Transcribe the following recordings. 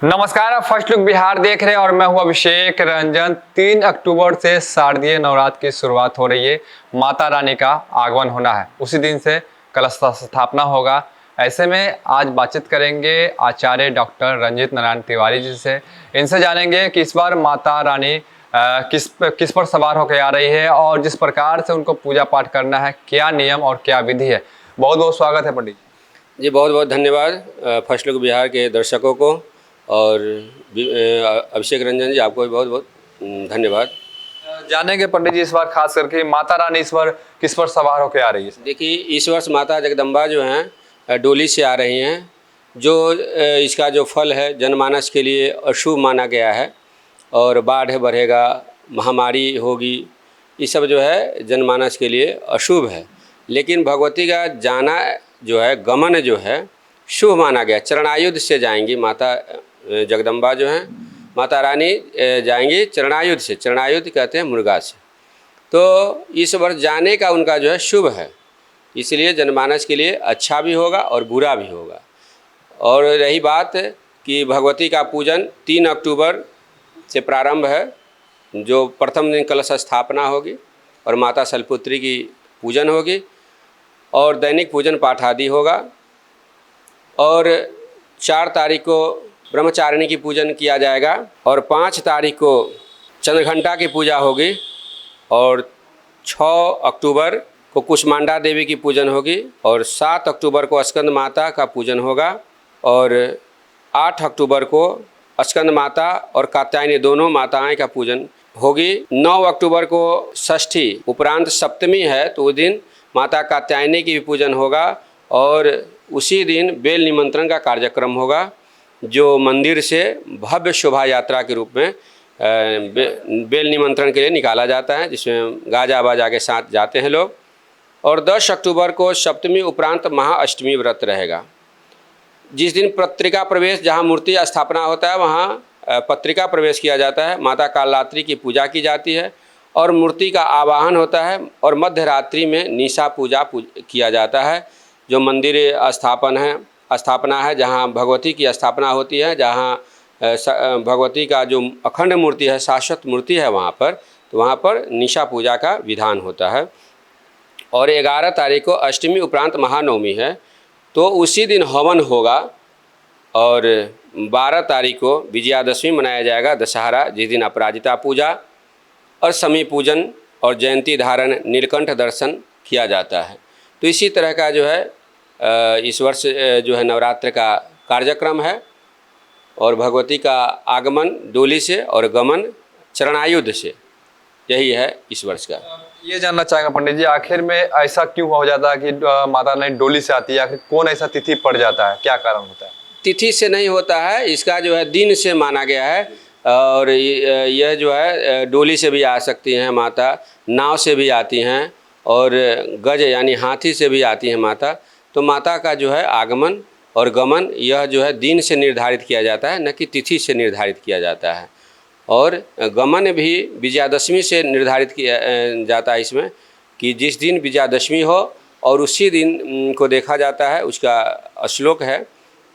नमस्कार, आप first look Bihar देख रहे हैं और मैं हूं अभिषेक रंजन। 3 अक्टूबर से शारदीय नवरात्र की शुरुआत हो रही है। माता रानी का आगमन होना है, उसी दिन से कलश स्थापना होगा। ऐसे में आज बातचीत करेंगे आचार्य डॉक्टर रंजीत नारायण तिवारी जी से। इनसे जानेंगे कि इस बार माता रानी किस पर सवार होकर आ रही है और जिस प्रकार से उनको पूजा पाठ करना है, क्या नियम और क्या विधि है। बहुत बहुत स्वागत है पंडित जी। बहुत बहुत धन्यवाद फर्स्ट लुक बिहार के दर्शकों को और अभिषेक रंजन जी, आपको भी बहुत बहुत धन्यवाद। जानेंगे पंडित जी, इस बार खास करके माता रानी इस बार किस पर सवार होकर आ रही है। देखिए, इस वर्ष माता जगदम्बा जो हैं डोली से आ रही हैं। जो इसका जो फल है जनमानस के लिए अशुभ माना गया है और बाढ़ बढ़ेगा, महामारी होगी, ये सब जो है जनमानस के लिए अशुभ है। लेकिन भगवती का जाना जो है, गमन जो है, शुभ माना गया। चरणायुध से जाएंगी माता जगदम्बा जो हैं, माता रानी जाएंगी चरणायुध से। चरणायुध कहते हैं मुर्गा से। तो इस वर्ष जाने का उनका जो है शुभ है, इसलिए जनमानस के लिए अच्छा भी होगा और बुरा भी होगा। और रही बात कि भगवती का पूजन 3 अक्टूबर से प्रारंभ है, जो प्रथम दिन कलश स्थापना होगी और माता शैलपुत्री की पूजन होगी और दैनिक पूजन पाठ आदि होगा। और 4 तारीख को ब्रह्मचारिणी की पूजन किया जाएगा और 5 तारीख को चंद्रघंटा की पूजा होगी और 6 अक्टूबर को कुष्मांडा देवी की पूजन होगी और 7 अक्टूबर को स्कंद माता का पूजन होगा और 8 अक्टूबर को स्कंद माता और कात्यायनी दोनों माताएं का पूजन होगी। 9 अक्टूबर को षष्ठी उपरांत सप्तमी है, तो उस दिन माता कात्यायनी की भी पूजन होगा और उसी दिन बेल निमंत्रण का कार्यक्रम होगा, जो मंदिर से भव्य शोभा यात्रा के रूप में बेल निमंत्रण के लिए निकाला जाता है, जिसमें गाजा बाजा के साथ जाते हैं लोग। और 10 अक्टूबर को सप्तमी उपरांत महाअष्टमी व्रत रहेगा, जिस दिन पत्रिका प्रवेश, जहाँ मूर्ति स्थापना होता है वहाँ पत्रिका प्रवेश किया जाता है। माता कालरात्रि की पूजा की जाती है और मूर्ति का आवाहन होता है और मध्य रात्रि में निशा पूजा किया जाता है, जो मंदिर स्थापना है जहाँ भगवती की स्थापना होती है, जहाँ भगवती का जो अखंड मूर्ति है, शाश्वत मूर्ति है तो वहाँ पर निशा पूजा का विधान होता है। और 11 तारीख को अष्टमी उपरांत महानवमी है, तो उसी दिन हवन होगा और 12 तारीख को विजयादशमी मनाया जाएगा, दशहरा, जिस दिन अपराजिता पूजा और समी पूजन और जयंती धारण, नीलकंठ दर्शन किया जाता है। तो इसी तरह का जो है इस वर्ष जो है नवरात्र का कार्यक्रम है और भगवती का आगमन डोली से और गमन चरणायुध से, यही है इस वर्ष का। ये जानना चाहेंगे पंडित जी, आखिर में ऐसा क्यों हो जाता है कि माता रानी डोली से आती है? आखिर कौन ऐसा तिथि पड़ जाता है, क्या कारण होता है? तिथि से नहीं होता है, इसका जो है दिन से माना गया है। और यह जो है डोली से भी आ सकती हैं माता, नाव से भी आती हैं और गज यानी हाथी से भी आती हैं माता। तो माता का जो है आगमन और गमन यह जो है दिन से निर्धारित किया जाता है, न कि तिथि से निर्धारित किया जाता है। और गमन भी विजयादशमी से निर्धारित किया जाता है इसमें, कि जिस दिन विजयादशमी हो और उसी दिन को देखा जाता है। उसका श्लोक है,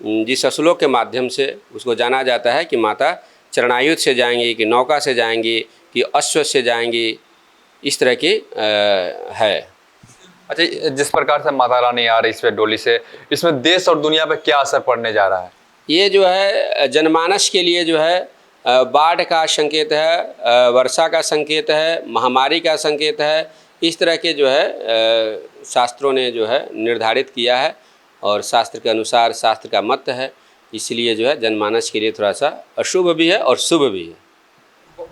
जिस श्लोक के माध्यम से उसको जाना जाता है कि माता चरणायुध से जाएंगी कि नौका से जाएंगी कि अश्व से जाएंगी, इस तरह की है। अच्छा, जिस प्रकार से माता रानी आ रही है इसमें डोली से, इसमें देश और दुनिया पे क्या असर पड़ने जा रहा है? ये जो है जनमानस के लिए जो है बाढ़ का संकेत है, वर्षा का संकेत है, महामारी का संकेत है। इस तरह के जो है शास्त्रों ने जो है निर्धारित किया है और शास्त्र के अनुसार शास्त्र का मत है, इसलिए जो है जनमानस के लिए थोड़ा सा अशुभ भी है और शुभ भी है।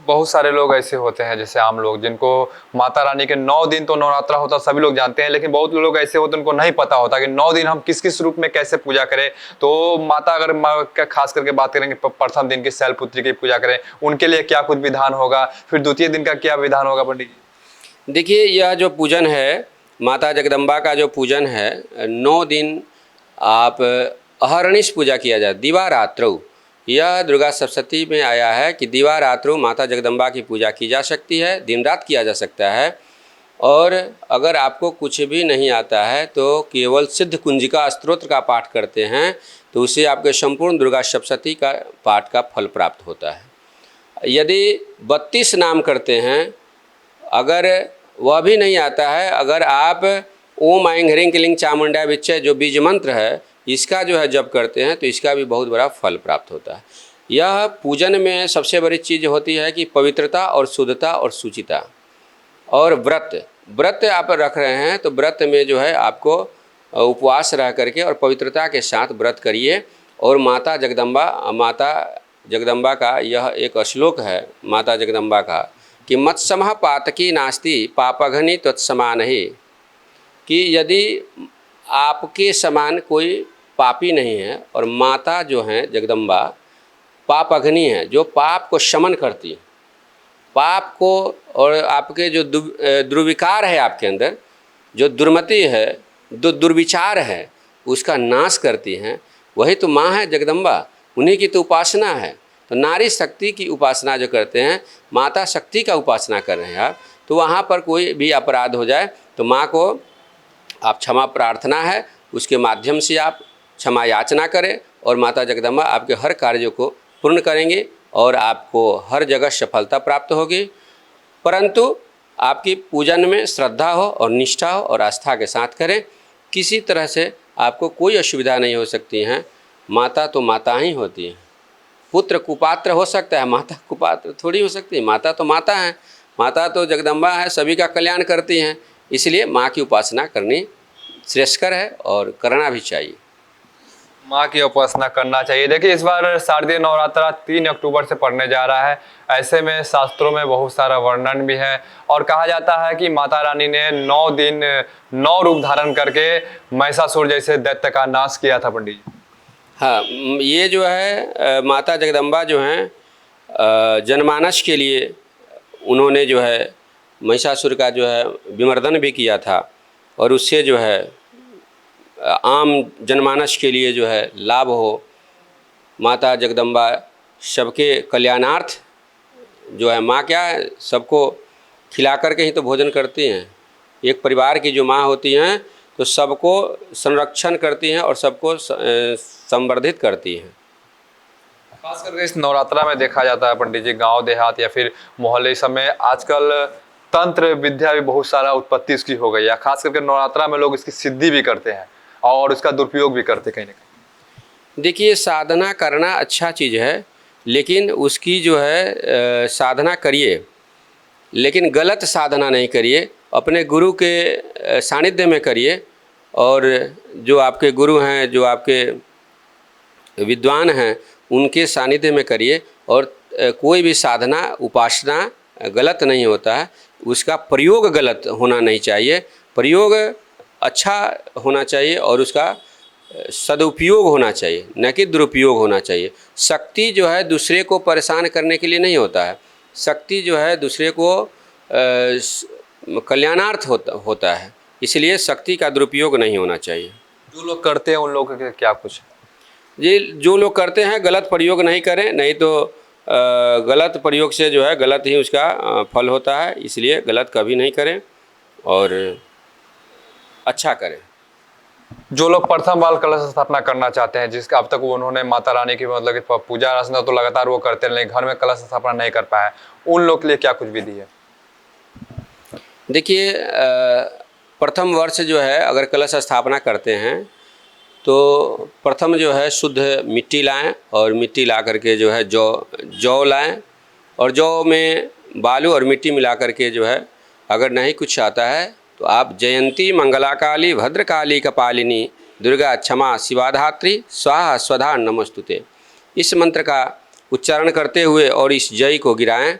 बहुत सारे लोग ऐसे होते हैं, जैसे आम लोग, जिनको माता रानी के 9 दिन तो नवरात्रा होता है, सभी लोग जानते हैं, लेकिन बहुत लोग ऐसे होते हैं उनको नहीं पता होता कि 9 दिन हम किस किस रूप में कैसे पूजा करें। तो माता, अगर खास करके बात करेंगे प्रथम दिन की शैलपुत्री की पूजा करें, उनके लिए क्या कुछ विधान होगा, फिर द्वितीय दिन का क्या विधान होगा पंडित जी? देखिए, यह जो पूजन है माता जगदम्बा का, जो पूजन है 9 दिन आप अहर्निश पूजा किया जाए, दिवारात्रौ। यह दुर्गा सप्तशती में आया है कि दिवारात्रौ माता जगदम्बा की पूजा की जा सकती है, दिन रात किया जा सकता है। और अगर आपको कुछ भी नहीं आता है तो केवल सिद्ध कुंजिका स्तोत्र का पाठ करते हैं तो उससे आपके संपूर्ण दुर्गा सप्तशती का पाठ का फल प्राप्त होता है। यदि 32 नाम करते हैं, अगर वह भी नहीं आता है, अगर आप ओम ऐं ह्रीं क्लीं चामुंडाय विच्चय जो बीज मंत्र है, इसका जो है जप करते हैं तो इसका भी बहुत बड़ा फल प्राप्त होता है। यह पूजन में सबसे बड़ी चीज़ होती है कि पवित्रता और शुद्धता और शुचिता और व्रत आप रख रहे हैं तो व्रत में जो है आपको उपवास रह करके और पवित्रता के साथ व्रत करिए। और माता जगदम्बा का यह एक श्लोक है माता जगदम्बा का कि मत्समः पातकी नास्ति पापघ्नि त्वत्समान ही, कि यदि आपके समान कोई पापी नहीं है और माता जो हैं जगदम्बा पापघ्नि है, जो पाप को शमन करती, पाप को और आपके जो दुर्विकार है आपके अंदर, जो दुर्मति है, जो दुर्विचार है, उसका नाश करती हैं, वही तो माँ है जगदम्बा, उन्हीं की तो उपासना है। तो नारी शक्ति की उपासना जो करते हैं, माता शक्ति का उपासना कर रहे हैं आप, तो वहाँ पर कोई भी अपराध हो जाए तो माँ को आप क्षमा प्रार्थना है, उसके माध्यम से आप क्षमा याचना करें और माता जगदम्बा आपके हर कार्यों को पूर्ण करेंगे और आपको हर जगह सफलता प्राप्त होगी। परंतु आपकी पूजन में श्रद्धा हो और निष्ठा हो और आस्था के साथ करें। किसी तरह से आपको कोई असुविधा नहीं हो सकती हैं। माता तो माता ही होती है। पुत्र कुपात्र हो सकता है, माता कुपात्र थोड़ी हो सकती है। माता तो माता है, माता तो जगदम्बा है, सभी का कल्याण करती हैं। इसलिए माँ की उपासना करनी श्रेष्ठकर है और करना भी चाहिए। माँ की उपासना करना चाहिए। देखिए, इस बार शारदीय नवरात्रा 3 अक्टूबर से पड़ने जा रहा है। ऐसे में शास्त्रों में बहुत सारा वर्णन भी है और कहा जाता है कि माता रानी ने 9 दिन 9 रूप धारण करके महिषासुर जैसे दैत्य का नाश किया था पंडित जी। हाँ, ये जो है माता जगदम्बा जो हैं जनमानस के लिए उन्होंने जो है महिषासुर का जो है विमर्दन भी किया था और उससे जो है आम जनमानस के लिए जो है लाभ हो। माता जगदम्बा सबके कल्याणार्थ जो है माँ क्या है, सबको खिला करके ही तो भोजन करती हैं। एक परिवार की जो माँ होती हैं तो सबको संरक्षण करती हैं और सबको संवर्धित करती हैं। खास करके इस नवरात्रा में देखा जाता है पंडित जी, गांव देहात या फिर मोहल्ले सब में आजकल तंत्र विद्या भी बहुत सारा उत्पत्ति इसकी हो गई है। खास करके नवरात्रा में लोग इसकी सिद्धि भी करते हैं और उसका दुरुपयोग भी करते कहीं ना कहीं। देखिए, साधना करना अच्छा चीज़ है, लेकिन उसकी जो है साधना करिए, लेकिन गलत साधना नहीं करिए। अपने गुरु के सानिध्य में करिए और जो आपके गुरु हैं, जो आपके विद्वान हैं, उनके सानिध्य में करिए। और कोई भी साधना उपासना गलत नहीं होता है, उसका प्रयोग गलत होना नहीं चाहिए। प्रयोग अच्छा होना चाहिए और उसका सदुपयोग होना चाहिए, न कि दुरुपयोग होना चाहिए। शक्ति जो है दूसरे को परेशान करने के लिए नहीं होता है। शक्ति जो है दूसरे को कल्याणार्थ होता है। इसलिए शक्ति का दुरुपयोग नहीं होना चाहिए। जो लोग करते हैं उन लोगों के क्या कुछ? ये जो लोग करते हैं गलत प्रयोग नहीं करें, नहीं तो गलत प्रयोग से जो है गलत ही उसका फल होता है। इसलिए गलत कभी नहीं करें और अच्छा करें। जो लोग प्रथम बार कलश स्थापना करना चाहते हैं, जिसका अब तक वो उन्होंने माता रानी की मतलब कि पूजा अर्चना तो लगातार वो करते रहे, घर में कलश स्थापना नहीं कर पाए, उन लोग के लिए क्या कुछ विधि है? देखिए, प्रथम वर्ष जो है अगर कलश स्थापना करते हैं तो प्रथम जो है शुद्ध मिट्टी लाएं और मिट्टी ला करके जो है जौ लाएं और जौ में बालू और मिट्टी मिला करके जो है, अगर नहीं कुछ आता है तो आप जयंती मंगला काली भद्रकाली कपालिनी दुर्गा क्षमा शिवाधात्री स्वाहा स्वधा नमस्तुते, इस मंत्र का उच्चारण करते हुए और इस जय को गिराएं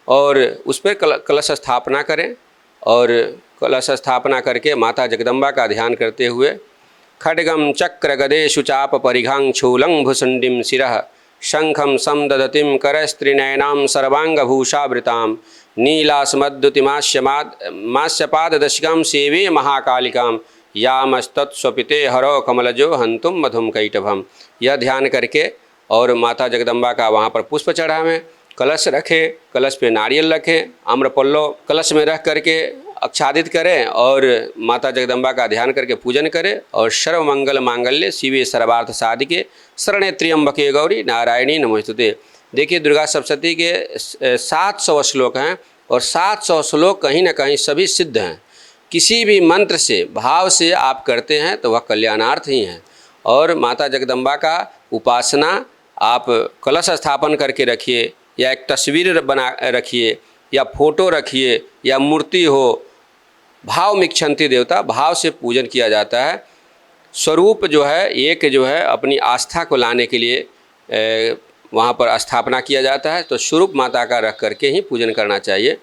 और उस पर कलश स्थापना करें। और कलश स्थापना करके माता जगदम्बा का ध्यान करते हुए खड्गम चक्र गदेषु चाप परिघां शूलं भुसुंडिं शिरः शंखं समददतिं करस्त्रिनयनां सर्वांगभूषावृतां नीलास्मद्युतिमास्यपाददशिकां सेवे महाकालिकां यामस्तत्स्वपिते हरो कमलजो हंतुम मधुम कैटभम। यह ध्यान करके और माता जगदम्बा का वहाँ पर पुष्प चढ़ावें, कलश रखें, कलश पे नारियल रखें, आम्रपल्लव कलश में रख करके आच्छादित करें और माता जगदम्बा का ध्यान करके पूजन करें और सर्वमंगल मांगल्य शिवे सर्वार्थ साधिके शरणे त्र्यंबके गौरी नारायणी नमोस्तुते। देखिए दुर्गा सप्तशती के 700 श्लोक हैं और 700 श्लोक कहीं ना कहीं सभी सिद्ध हैं। किसी भी मंत्र से भाव से आप करते हैं तो वह कल्याणार्थ ही हैं। और माता जगदम्बा का उपासना आप कलश स्थापन करके रखिए या एक तस्वीर बना रखिए या फोटो रखिए या मूर्ति हो, भाव मिक्षन्ति देवता, भाव से पूजन किया जाता है। स्वरूप जो है एक जो है अपनी आस्था को लाने के लिए वहाँ पर स्थापना किया जाता है, तो स्वरूप माता का रख करके ही पूजन करना चाहिए।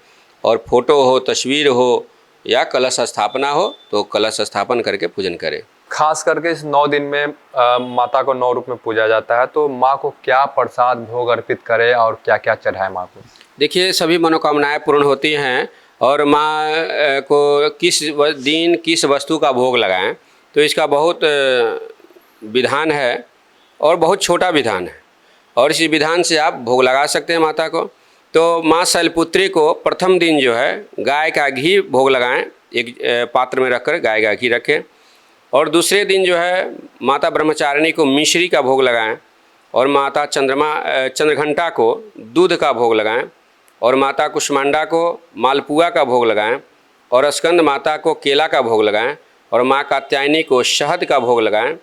और फोटो हो, तस्वीर हो या कलश स्थापना हो तो कलश स्थापन करके पूजन करें। खास करके इस 9 दिन में माता को 9 रूप में पूजा जाता है, तो माँ को क्या प्रसाद भोग अर्पित करे और क्या क्या चढ़ाए माँ को? देखिए सभी मनोकामनाएं पूर्ण होती हैं और माँ को किस दिन किस वस्तु का भोग लगाएं तो इसका बहुत विधान है और बहुत छोटा विधान है और इस विधान से आप भोग लगा सकते हैं माता को। तो माँ शैलपुत्री को प्रथम दिन जो है गाय का घी भोग लगाएं, एक पात्र में रखकर गाय का घी रखें। और दूसरे दिन जो है माता ब्रह्मचारिणी को मिश्री का भोग लगाएं और माता चंद्रघंटा को दूध का भोग लगाएं और माता कुष्मांडा को मालपुआ का भोग लगाएं और स्कंद माता को केला का भोग लगाएं और माँ कात्यायनी को शहद का भोग लगाएं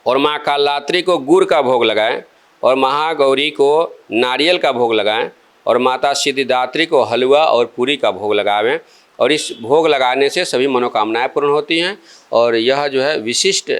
और माँ कालरात्रि को गुड़ का भोग लगाएं और महागौरी को नारियल का भोग लगाएं और माता सिद्धिदात्री को हलवा और पूरी का भोग लगावें। और इस भोग लगाने से सभी मनोकामनाएं पूर्ण होती हैं और यह जो है विशिष्ट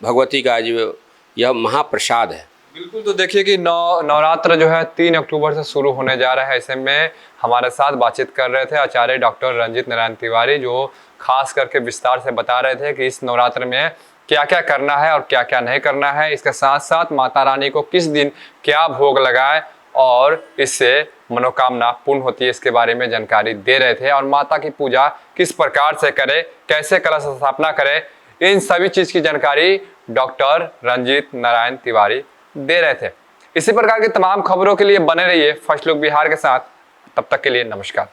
भगवती का जो यह महाप्रसाद है। बिल्कुल। तो देखिए कि नवरात्र जो है 3 अक्टूबर से शुरू होने जा रहा है। ऐसे में हमारे साथ बातचीत कर रहे थे आचार्य डॉक्टर रंजीत नारायण तिवारी, जो खास करके विस्तार से बता रहे थे कि इस नवरात्र में क्या क्या करना है और क्या क्या नहीं करना है। इसके साथ साथ माता रानी को किस दिन क्या भोग लगाए और इससे मनोकामना पूर्ण होती है, इसके बारे में जानकारी दे रहे थे। और माता की पूजा किस प्रकार से करें, कैसे कलश स्थापना करें, इन सभी चीज़ की जानकारी डॉक्टर रंजीत नारायण तिवारी दे रहे थे। इसी प्रकार की तमाम खबरों के लिए बने रहिए फर्स्ट लुक बिहार के साथ। तब तक के लिए नमस्कार।